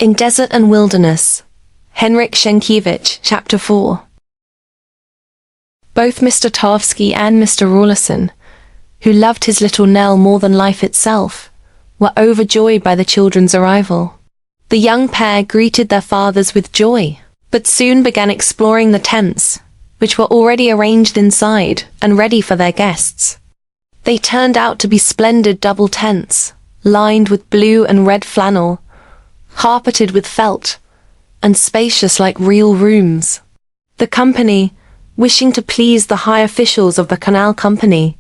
In Desert and Wilderness, Henryk Sienkiewicz, Chapter 4. Both Mr. Tarski and Mr. Rawlinson, who loved his little Nell more than life itself, were overjoyed by the children's arrival. The young pair greeted their fathers with joy, but soon began exploring the tents, which were already arranged inside and ready for their guests. They turned out to be splendid double tents, lined with blue and red flannel, carpeted with felt, and spacious like real rooms. The company, wishing to please the high officials of the canal company,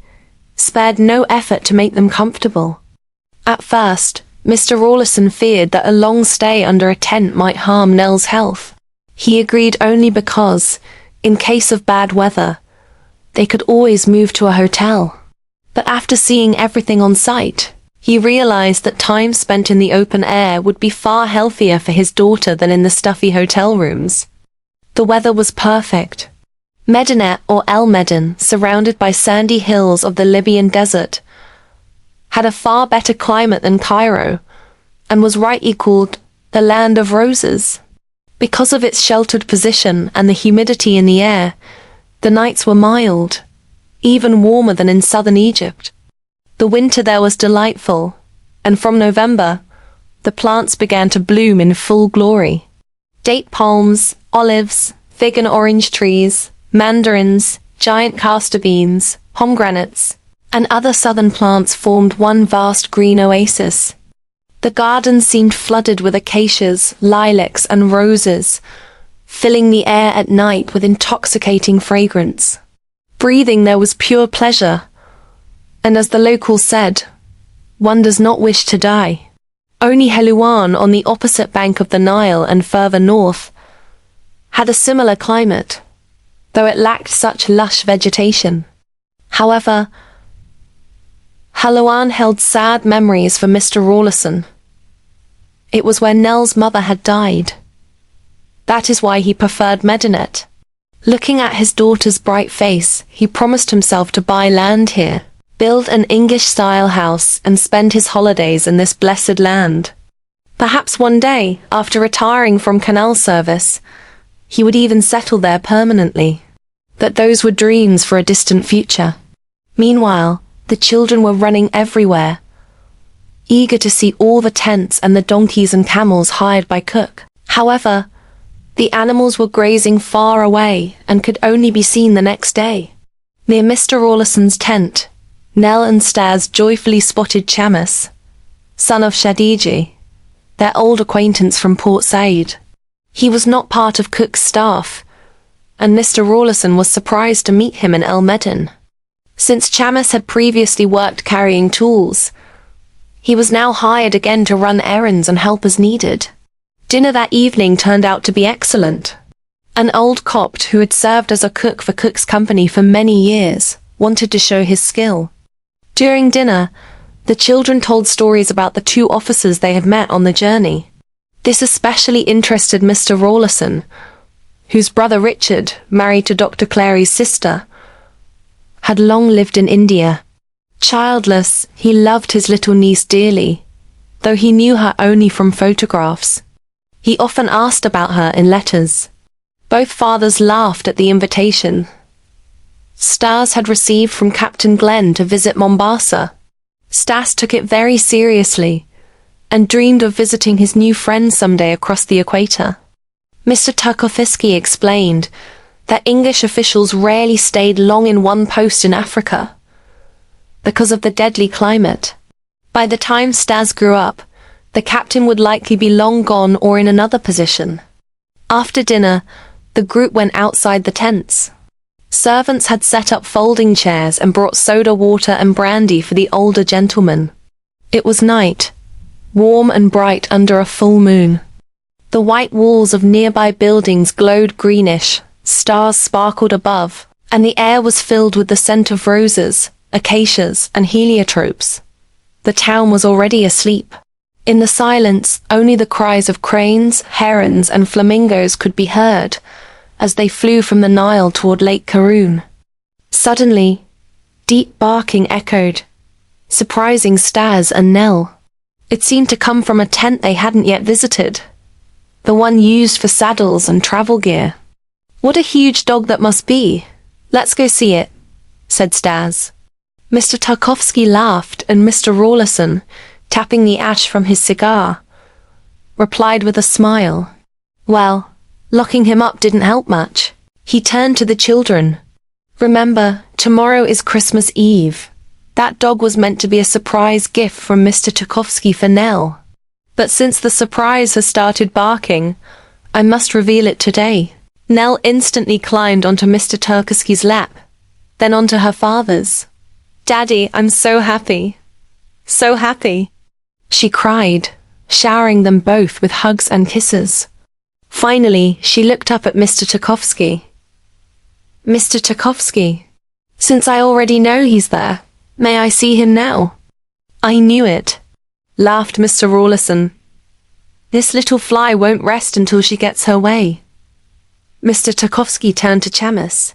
spared no effort to make them comfortable. At first, Mr. Rawlinson feared that a long stay under a tent might harm Nell's health. He agreed only because, in case of bad weather, they could always move to a hotel. But after seeing everything on site, he realized that time spent in the open air would be far healthier for his daughter than in the stuffy hotel rooms. The weather was perfect. Medinet, or El Medin, surrounded by sandy hills of the Libyan desert, had a far better climate than Cairo, and was rightly called the land of roses. Because of its sheltered position and the humidity in the air, the nights were mild, even warmer than in southern Egypt. The winter there was delightful, and from November, the plants began to bloom in full glory. Date palms, olives, fig and orange trees, mandarins, giant castor beans, pomegranates, and other southern plants formed one vast green oasis. The garden seemed flooded with acacias, lilacs, and roses, filling the air at night with intoxicating fragrance. Breathing there was pure pleasure, and as the locals said, one does not wish to die. Only Helwan, on the opposite bank of the Nile and further north, had a similar climate, though it lacked such lush vegetation. However, Helwan held sad memories for Mr. Rawlinson. It was where Nell's mother had died. That is why he preferred Medinet. Looking at his daughter's bright face, he promised himself to buy land here, build an English-style house, and spend his holidays in this blessed land. Perhaps one day, after retiring from canal service, he would even settle there permanently. But those were dreams for a distant future. Meanwhile, the children were running everywhere, eager to see all the tents and the donkeys and camels hired by Cook. However, the animals were grazing far away and could only be seen the next day. Near Mr. Rawlinson's tent, Nell and Stas joyfully spotted Chamis, son of Shadiji, their old acquaintance from Port Said. He was not part of Cook's staff, and Mr. Rawlinson was surprised to meet him in El Medin. Since Chamis had previously worked carrying tools, he was now hired again to run errands and help as needed. Dinner that evening turned out to be excellent. An old Copt who had served as a cook for Cook's company for many years wanted to show his skill. During dinner, the children told stories about the two officers they had met on the journey. This especially interested Mr. Rawlinson, whose brother Richard, married to Dr. Clary's sister, had long lived in India. Childless, he loved his little niece dearly, though he knew her only from photographs. He often asked about her in letters. Both fathers laughed at the invitation Stas had received from Captain Glenn to visit Mombasa. Stas took it very seriously and dreamed of visiting his new friends someday across the equator. Mr. Tarkowski explained that English officials rarely stayed long in one post in Africa because of the deadly climate. By the time Stas grew up, the captain would likely be long gone or in another position. After dinner, the group went outside the tents. Servants had set up folding chairs and brought soda water and brandy for the older gentlemen. It was night, warm and bright under a full moon. The white walls of nearby buildings glowed greenish, stars sparkled above, and the air was filled with the scent of roses, acacias, and heliotropes. The town was already asleep. In the silence, only the cries of cranes, herons, and flamingos could be heard as they flew from the Nile toward Lake Karun. Suddenly, deep barking echoed, surprising Stas and Nel. It seemed to come from a tent they hadn't yet visited. the one used for saddles and travel gear. What a huge dog that must be. Let's go see it, said Stas. Mr. Tarkovsky laughed, and Mr. Rawlinson, tapping the ash from his cigar, replied with a smile. Well, locking him up didn't help much. He turned to the children. Remember, tomorrow is Christmas Eve. That dog was meant to be a surprise gift from Mr. Tarkovsky for Nell. But since the surprise has started barking, I must reveal it today. Nell instantly climbed onto Mr. Tarkovsky's lap, then onto her father's. Daddy, I'm so happy. So happy, she cried, showering them both with hugs and kisses. Finally, she looked up at Mr. Tarkovsky. Mr. Tarkovsky, since I already know he's there, may I see him now? I knew it, laughed Mr. Rawlinson. This little fly won't rest until she gets her way. Mr. Tarkovsky turned to Chamis.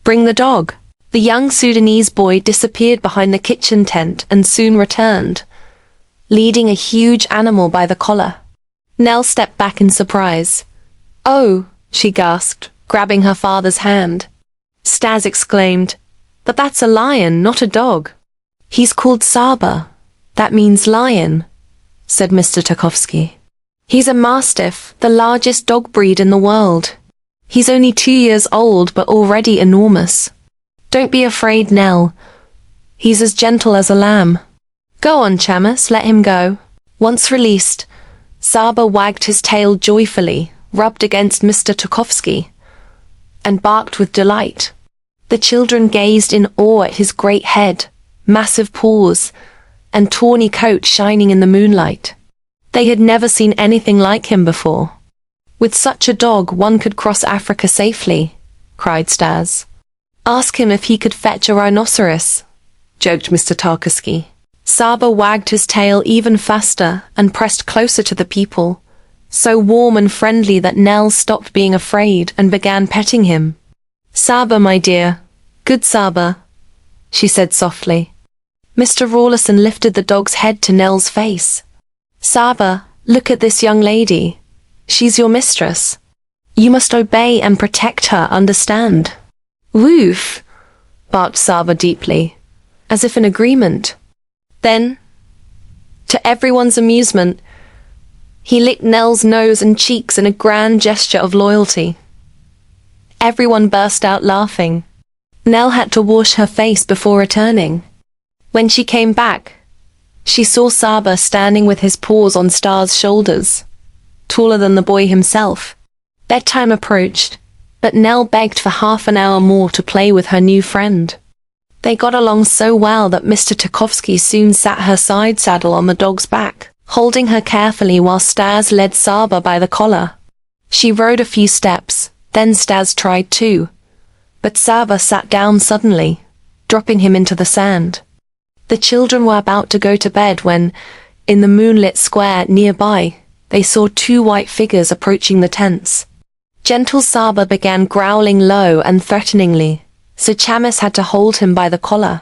Bring the dog. The young Sudanese boy disappeared behind the kitchen tent and soon returned, leading a huge animal by the collar. Nell stepped back in surprise. Oh, she gasped, grabbing her father's hand. Stas exclaimed, but that's a lion, not a dog. He's called Saba. That means lion, said Mr. Tarkovsky. He's a mastiff, the largest dog breed in the world. He's only 2 years old but already enormous. Don't be afraid, Nell. He's as gentle as a lamb. Go on, Chamis, let him go. Once released, Saba wagged his tail joyfully, rubbed against Mr. Tarkovsky, and barked with delight. The children gazed in awe at his great head, massive paws, and tawny coat shining in the moonlight. They had never seen anything like him before. With such a dog, one could cross Africa safely, cried Stas. Ask him if he could fetch a rhinoceros, joked Mr. Tarkovsky. Saba wagged his tail even faster and pressed closer to the people, so warm and friendly that Nell stopped being afraid and began petting him. Saba, my dear, good Saba, she said softly. Mr. Rawlinson lifted the dog's head to Nell's face. Saba, look at this young lady. She's your mistress. You must obey and protect her, understand? Woof, barked Saba deeply, as if in agreement. Then, to everyone's amusement, he licked Nell's nose and cheeks in a grand gesture of loyalty. Everyone burst out laughing. Nell had to wash her face before returning. When she came back, she saw Saba standing with his paws on Star's shoulders, taller than the boy himself. Bedtime approached, but Nell begged for half an hour more to play with her new friend. They got along so well that Mr. Tarkovsky soon sat her side saddle on the dog's back, holding her carefully while Stas led Saba by the collar. She rode a few steps, then Stas tried too, but Saba sat down suddenly, dropping him into the sand. The children were about to go to bed when, in the moonlit square nearby, they saw 2 white figures approaching the tents. Gentle Saba began growling low and threateningly, so Chamis had to hold him by the collar.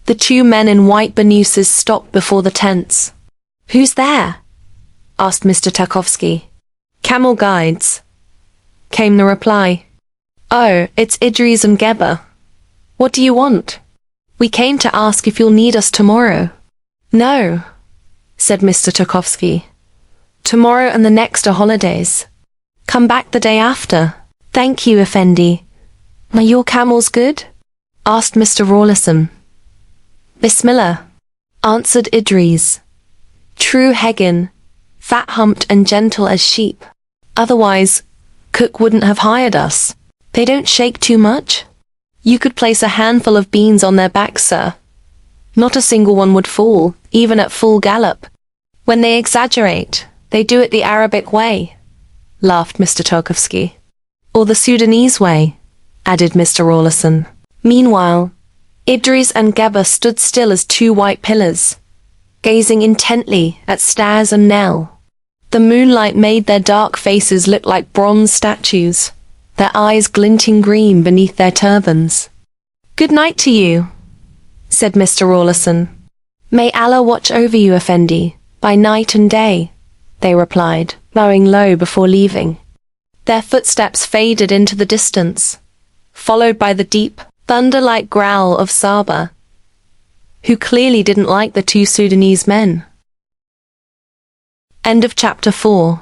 The 2 men in white burnouses stopped before the tents. Who's there? asked Mr. Tarkovsky. Camel guides, came the reply. Oh, it's Idris and Geba. What do you want? We came to ask if you'll need us tomorrow. No, said Mr. Tarkovsky. Tomorrow and the next are holidays. Come back the day after. Thank you, Effendi. Are your camels good? asked Mr. Rawlinson. Bismillah, answered Idris. True Hegin, fat-humped and gentle as sheep. Otherwise, Cook wouldn't have hired us. They don't shake too much. You could place a handful of beans on their backs, sir. Not a single one would fall, even at full gallop. When they exaggerate, they do it the Arabic way, laughed Mr. Tarkovsky. Or the Sudanese way, added Mr. Rawlinson. Meanwhile, Idris and Geba stood still as 2 white pillars, gazing intently at Stas and Nel. The moonlight made their dark faces look like bronze statues, their eyes glinting green beneath their turbans. Good night to you, said Mr. Rawlinson. May Allah watch over you, Effendi, by night and day, they replied. bowing low before leaving. Their footsteps faded into the distance, followed by the deep, thunder-like growl of Saba, who clearly didn't like the two Sudanese men. End of chapter 4.